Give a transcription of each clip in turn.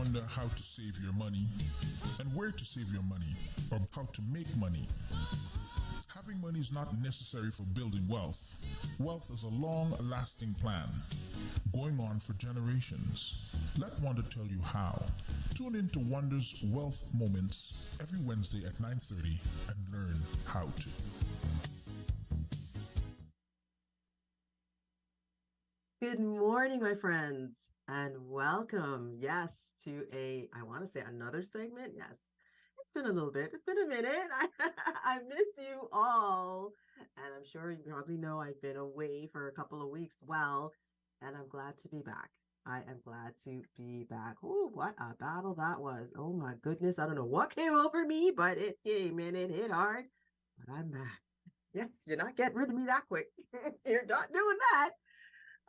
wonder how to save your money and where to save your money or how to make money? Having money is not necessary for building wealth. Wealth is a long-lasting plan, going on for generations. Let Wanda tell you how. Tune in to Wanda's Wealth Moments every Wednesday at 9:30 and learn how to. Good morning, my friends, and welcome, to I want to say another segment. Yes, it's been a little bit. It's been a minute. I miss you all. And I'm sure you probably know I've been away for a couple of weeks. Well, and I'm glad to be back. I am glad to be back. Oh, what a battle that was. Oh, my goodness. I don't know what came over me, but it came and it hit hard. But I'm back. Yes, you're not getting rid of me that quick. You're not doing that.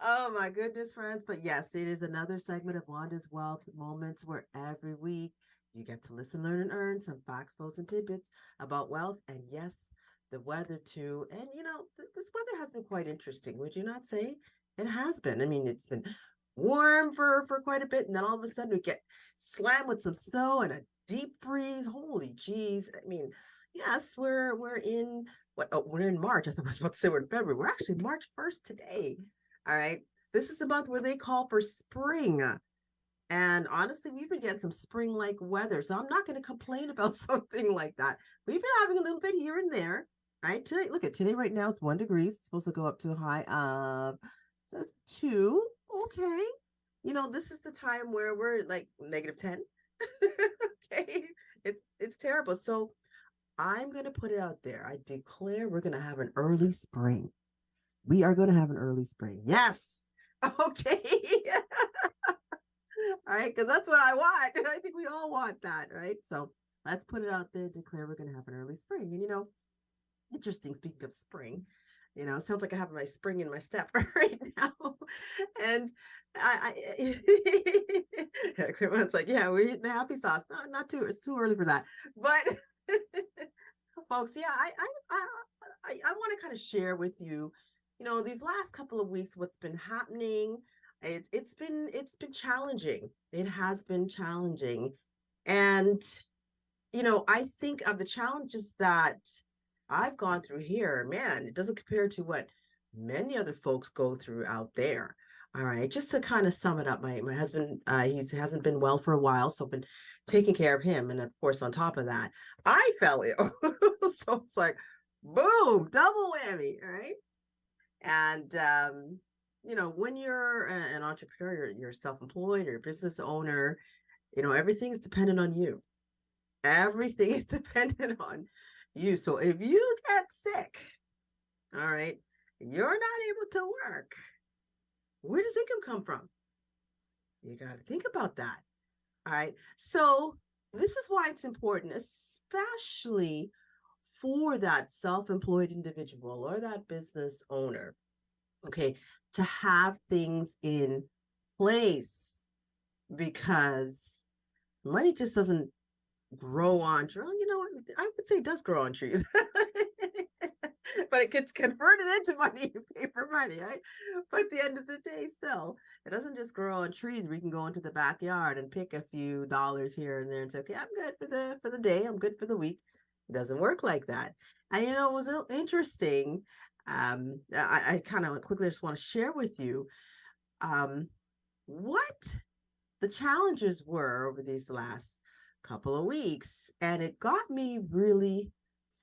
Oh my goodness, friends. But yes, it is another segment of Wanda's Wealth Moments where every week you get to listen, learn, and earn some facts, flows, and tidbits about wealth. And yes, the weather too. And this weather has been quite interesting, would you not say? It has been. I mean, it's been warm for quite a bit. And then all of a sudden we get slammed with some snow and a deep freeze. Holy geez. I mean, yes, we're in we're in March. I thought I was about to say we're in February. We're actually March 1st today. All right. This is the month where they call for spring. And honestly, we've been getting some spring-like weather. So I'm not going to complain about something like that. We've been having a little bit here and there. Right. Today, look at today right now, it's 1 degree. It's supposed to go up to a high of says 2. Okay. This is the time where we're like -10. Okay. It's terrible. So I'm gonna put it out there. I declare we're gonna have an early spring. We are going to have an early spring. Yes. Okay. All right. Because that's what I want. And I think we all want that. Right. So let's put it out there, declare we're going to have an early spring. And, interesting. Speaking of spring, it sounds like I have my spring in my step right now. And everyone's like, yeah, we're eating the happy sauce. No, not too, it's too early for that. But folks, yeah, I want to kind of share with you these last couple of weeks, what's been happening. It's been challenging. It has been challenging. And, I think of the challenges that I've gone through here, man, it doesn't compare to what many other folks go through out there. All right. Just to kind of sum it up, my husband, he hasn't been well for a while, so I've been taking care of him. And of course, on top of that, I fell ill. So it's like, boom, double whammy. All right. And, when you're an entrepreneur, you're self-employed, you're a business owner, everything's dependent on you. Everything is dependent on you. So if you get sick, all right, you're not able to work, where does income come from? You got to think about that. All right. So this is why it's important, especially for that self-employed individual or that business owner, okay, to have things in place, because money just doesn't grow on trees. Well, I would say it does grow on trees, but it gets converted into money. You pay for money, right? But at the end of the day, still, it doesn't just grow on trees. We can go into the backyard and pick a few dollars here and there and say, okay, I'm good for the day. I'm good for the week. It doesn't work like that. And it was interesting. I kind of quickly just want to share with you what the challenges were over these last couple of weeks. And it got me really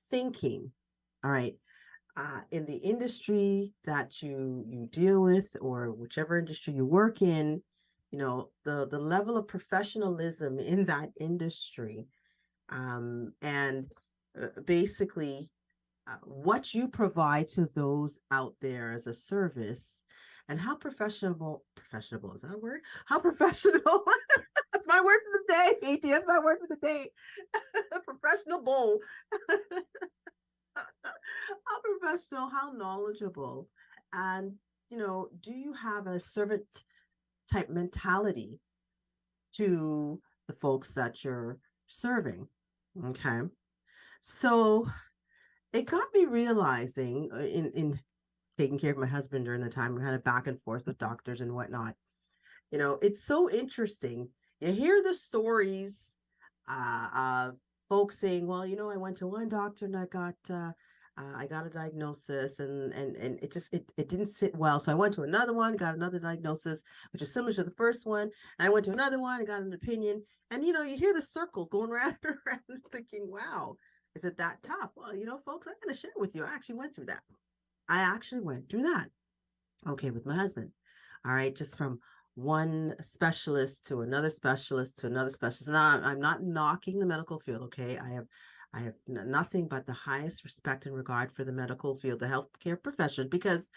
thinking, all right, in the industry that you deal with, or whichever industry you work in, the level of professionalism in that industry, and basically what you provide to those out there as a service, and how professional is that a word? How professional, that's my word for the day, BT, that's my word for the day. Professional bull. How professional, how knowledgeable, and do you have a servant type mentality to the folks that you're serving? Okay. So it got me realizing in taking care of my husband during the time we had a back and forth with doctors and whatnot. It's so interesting. you hear the stories of folks saying, well, I went to one doctor and I got a diagnosis and it didn't sit well. So I went to another one, got another diagnosis, which is similar to the first one. And I went to another one and got an opinion. And, you hear the circles going round and around thinking, wow, is it that tough? Well, folks, I'm going to share with you. I actually went through that. Okay, with my husband. All right, just from one specialist to another specialist to another specialist. Now, I'm not knocking the medical field, okay? I have nothing but the highest respect and regard for the medical field, the healthcare profession, because,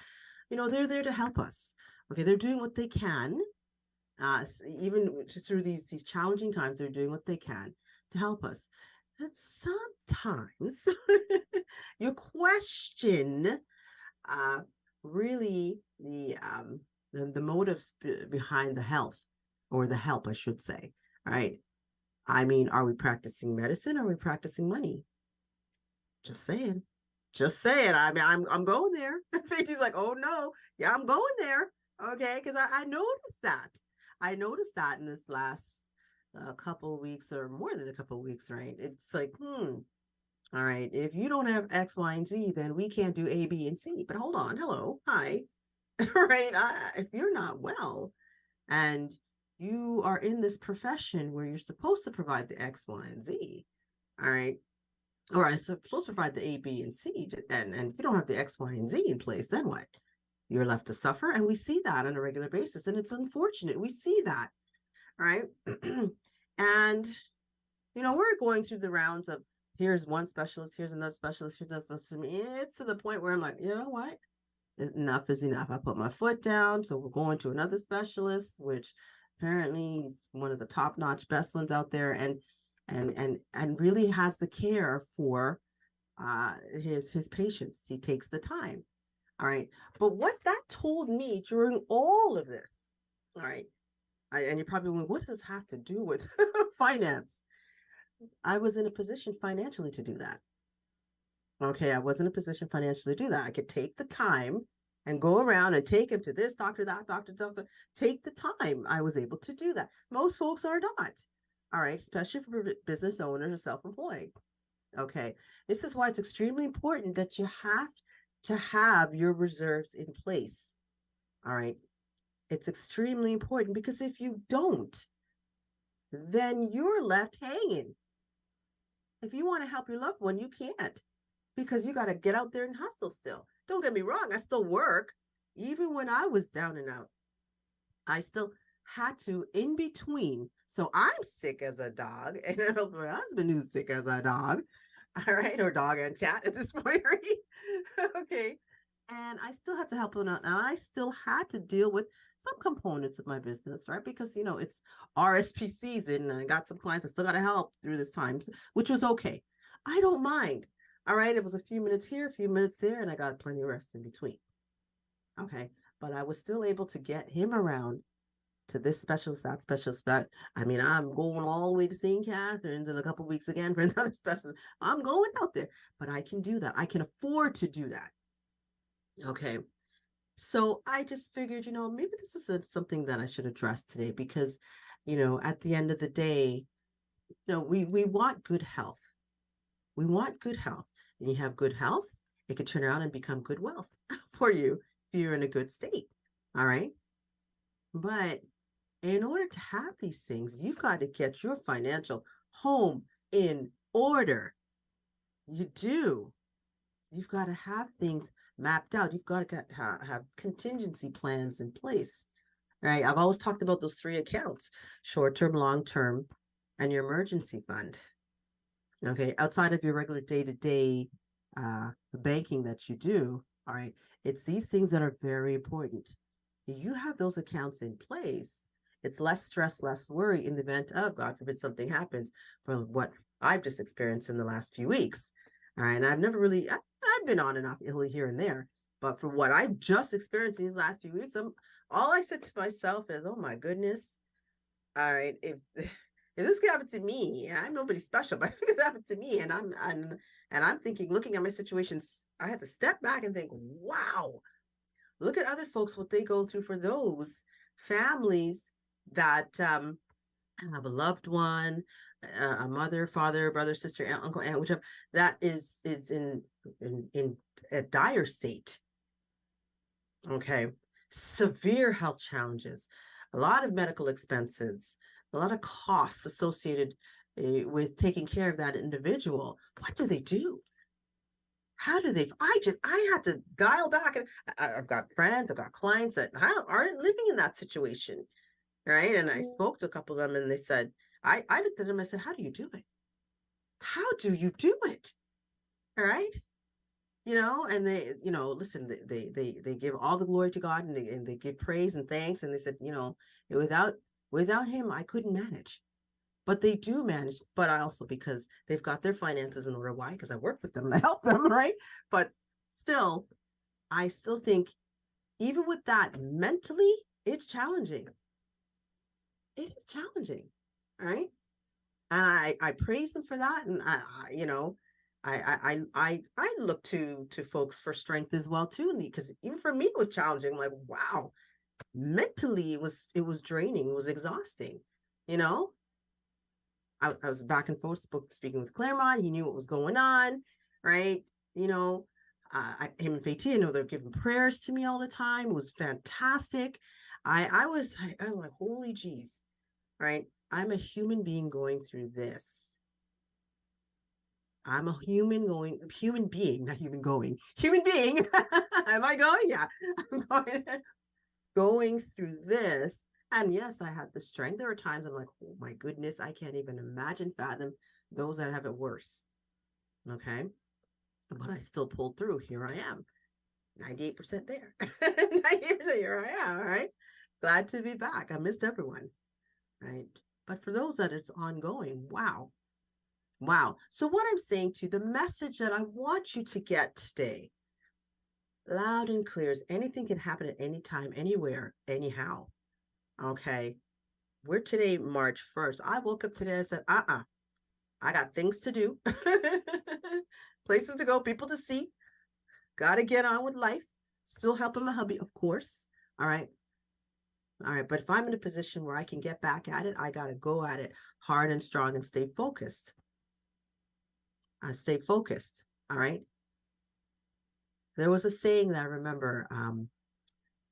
they're there to help us. Okay, they're doing what they can, even through these challenging times, they're doing what they can to help us. But sometimes you question really the motives behind the health or the help, I should say. Right? I mean, are we practicing medicine? Or are we practicing money? Just saying. Just saying. I mean, I'm going there. Feiji's like, oh no, yeah, I'm going there. Okay, because I noticed that. I noticed that in this last couple of weeks or more than a couple of weeks, right? It's like, all right, if you don't have X, Y, and Z, then we can't do A, B, and C. But hold on, hello, hi, right? If you're not well and you are in this profession where you're supposed to provide the X, Y, and Z, all right, or I'm supposed to provide the A, B, and C, and if you don't have the X, Y, and Z in place, then what? You're left to suffer, and we see that on a regular basis, and it's unfortunate. We see that, right? And we're going through the rounds of here's one specialist, here's another specialist, here's another specialist. It's to the point where I'm like, you know what? Enough is enough. I put my foot down. So we're going to another specialist, which apparently he's one of the top-notch best ones out there, and really has the care for his patients. He takes the time. All right. But what that told me during all of this, all right, and you're probably wondering, what does this have to do with finance? I was in a position financially to do that. Okay, I was in a position financially to do that. I could take the time and go around and take him to this doctor, that doctor, take the time. I was able to do that. Most folks are not. All right, especially for business owners or self-employed. Okay, this is why it's extremely important that you have to have your reserves in place. All right, it's extremely important because if you don't, then you're left hanging. If you want to help your loved one, you can't because you got to get out there and hustle still. Don't get me wrong, I still work. Even when I was down and out, I still had to in between. So I'm sick as a dog, and I help my husband who's sick as a dog. All right, or dog and cat at this point, right? Okay. And I still had to help him out. And I still had to deal with some components of my business, right? Because, it's RSP season and I got some clients I still got to help through this time, which was okay. I don't mind. All right. It was a few minutes here, a few minutes there, and I got plenty of rest in between. Okay. But I was still able to get him around to this specialist, that specialist. But I mean, I'm going all the way to St. Catharines in a couple of weeks again for another specialist. I'm going out there, but I can do that. I can afford to do that. Okay. So I just figured, maybe this is something that I should address today because, at the end of the day, we want good health. We want good health. And you have good health, it could turn around and become good wealth for you if you're in a good state. All right. But in order to have these things, you've got to get your financial home in order. You do. You've got to have things mapped out. You've got to have contingency plans in place, right? I've always talked about those 3 accounts: short-term, long-term, and your emergency fund. Okay, outside of your regular day-to-day banking that you do, all right, it's these things that are very important. You have those accounts in place, it's less stress, less worry in the event of, God forbid, something happens, from what I've just experienced in the last few weeks. All right, and I've never really, I've been on and off here and there, but for what I've just experienced these last few weeks, all I said to myself is, oh my goodness, all right, if this could happen to me, I'm nobody special, but if it could happen to me, and I'm thinking, looking at my situations, I had to step back and think, wow, look at other folks, what they go through for those families that have a loved one, a mother, father, brother, sister, aunt, uncle, aunt, whichever, that is in a dire state. Okay. Severe health challenges, a lot of medical expenses, a lot of costs associated with taking care of that individual. What do they do? How do they? I had to dial back, and I've got friends, I've got clients that aren't living in that situation, right? And I spoke to a couple of them, and they said, I looked at them, I said, how do you do it? How do you do it? All right. And they, listen, they give all the glory to God, and they give praise and thanks. And they said, without him, I couldn't manage. But they do manage. But I also, because they've got their finances in order. Why? Because I work with them and I help them, right? But still, I still think, even with that, mentally, it's challenging. It is challenging, right? And I praise them for that. And I look to folks for strength as well too, because even for me it was challenging. I'm like, wow, mentally it was draining, it was exhausting. You know, I was back and forth speaking with Claremont. He knew what was going on, right? Him and Fatia, I know they're giving prayers to me all the time. It was fantastic. I'm like, holy jeez, right? I'm a human being going through this. I'm a human being, not human going, human being. Am I going? Yeah, I'm going through this. And yes, I had the strength. There were times I'm like, oh my goodness, I can't even fathom those that have it worse. Okay. But I still pulled through. Here I am. 98% there. 98% here I am. All right. Glad to be back. I missed everyone. Right. But for those that it's ongoing, wow. Wow. So what I'm saying to you, the message that I want you to get today, loud and clear, is anything can happen at any time, anywhere, anyhow. Okay. We're today, March 1st. I woke up today and said, I got things to do, places to go, people to see. Got to get on with life. Still helping my hubby, of course. All right. All right. But if I'm in a position where I can get back at it, I got to go at it hard and strong and stay focused. Stay focused. All right. There was a saying that I remember.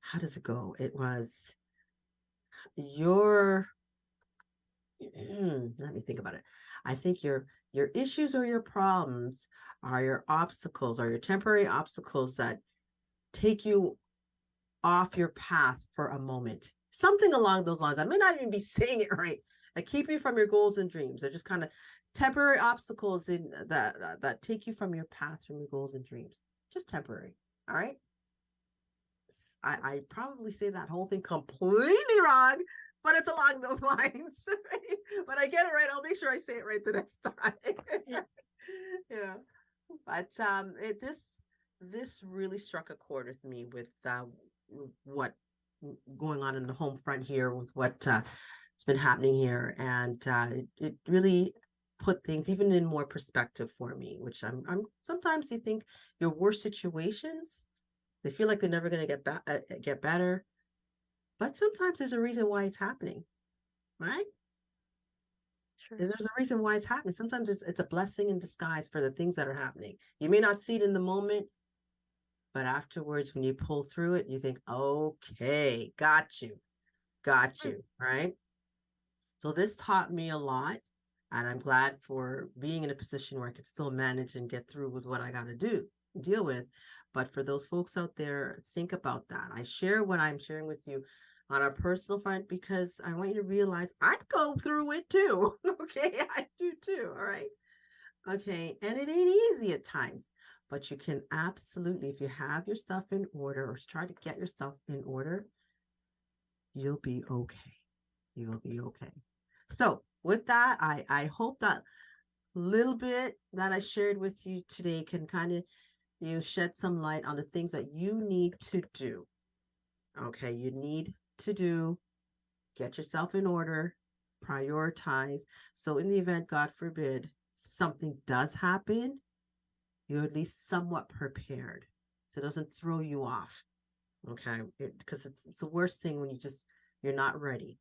How does it go? It was let me think about it. I think your issues or your problems are your obstacles, or your temporary obstacles that take you off your path for a moment. Something along those lines. I may not even be saying it right. That keep you from your goals and dreams. They're just kind of temporary obstacles that take you from your path, from your goals and dreams. Just temporary. All right. I probably say that whole thing completely wrong, but it's along those lines. But I get it right. I'll make sure I say it right the next time. But this really struck a chord with me, with what going on in the home front here, with what it's been happening here, and it really put things even in more perspective for me. Which I'm sometimes you think your worst situations, they feel like they're never going to get better, but sometimes there's a reason why it's happening, right? Sure. There's a reason why it's happening. Sometimes it's a blessing in disguise for the things that are happening. You may not see it in the moment, but afterwards, when you pull through it, you think, okay, got you, right? So this taught me a lot, and I'm glad for being in a position where I could still manage and get through with what I got to deal with. But for those folks out there, think about that. I share what I'm sharing with you on a personal front because I want you to realize I go through it too. Okay, I do too. All right. Okay, and it ain't easy at times, but you can absolutely, if you have your stuff in order, or try to get your stuff in order, you'll be okay. You will be okay. So with that, I hope that little bit that I shared with you today can kind of shed some light on the things that you need to do. Okay, you need to do, get yourself in order, prioritize. So in the event, God forbid, something does happen, you're at least somewhat prepared, so it doesn't throw you off. Okay, because it's the worst thing when you're not ready.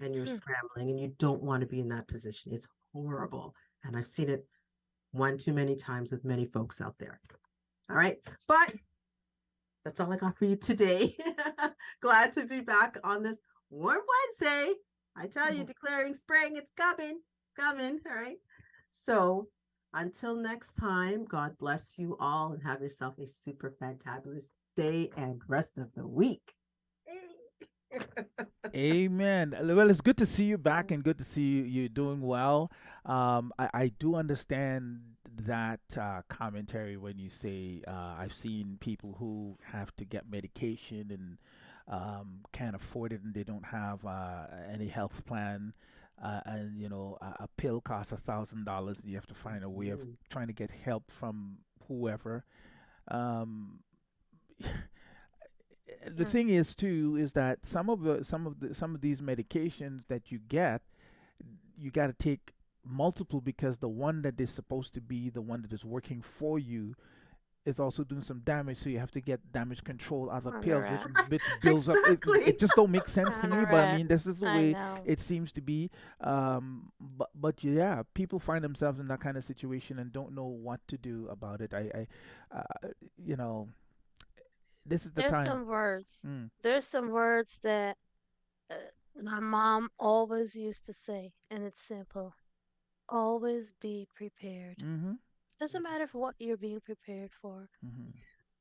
and you're Hmm. scrambling and you don't want to be in that position. It's horrible. And I've seen it one too many times with many folks out there. All right. But that's all I got for you today. Glad to be back on this warm Wednesday. I tell you, declaring spring, it's coming. It's coming. All right. So until next time, God bless you all and have yourself a super fantabulous day and rest of the week. Amen. Well, it's good to see you back and good to see you doing well. I do understand that commentary when you say I've seen people who have to get medication and can't afford it and they don't have any health plan. And a pill costs $1,000. You have to find a way of Mm, trying to get help from whoever. Um, the Hmm. thing is too is that some of these medications that you get, you got to take multiple because the one that is supposed to be the one that is working for you is also doing some damage, so you have to get damage control other pills, which Correct. builds up. It exactly. just don't make sense to me, but I Correct. mean this is the I way know. it seems to be. But yeah, people find themselves in that kind of situation and don't know what to do about it. You know this is the There's time. some words. Mm. There's some words that uh, my mom always used to say, and it's simple. Always be prepared. Mm-hmm. Doesn't matter for what you're being prepared for. Mm-hmm.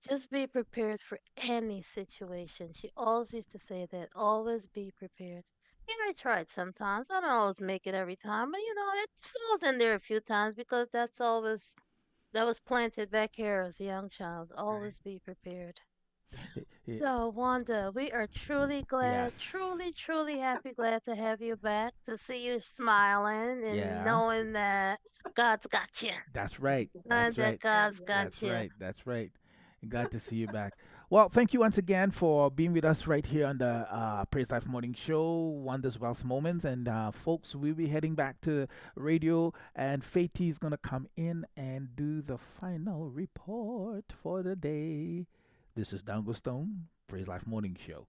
Just be prepared for any situation. She always used to say that. Always be prepared. Yeah, I tried sometimes. I don't always make it every time, but it falls in there a few times because that was planted back here as a young child. Right. Always be prepared. Y- So, Wanda, we are truly glad, Yes. truly, truly happy, glad to have you back, to see you smiling and Yeah. knowing that God's got you. That's right. Knowing That's that right. God's got That's you. right. That's right. Glad to see you back. Well, thank you once again for being with us right here on the Praise Life Morning Show, Wonders Wealth Moments. And folks, we'll be heading back to radio, and Faty is going to come in and do the final report for the day. This is Dango Stone, Praise Life Morning Show.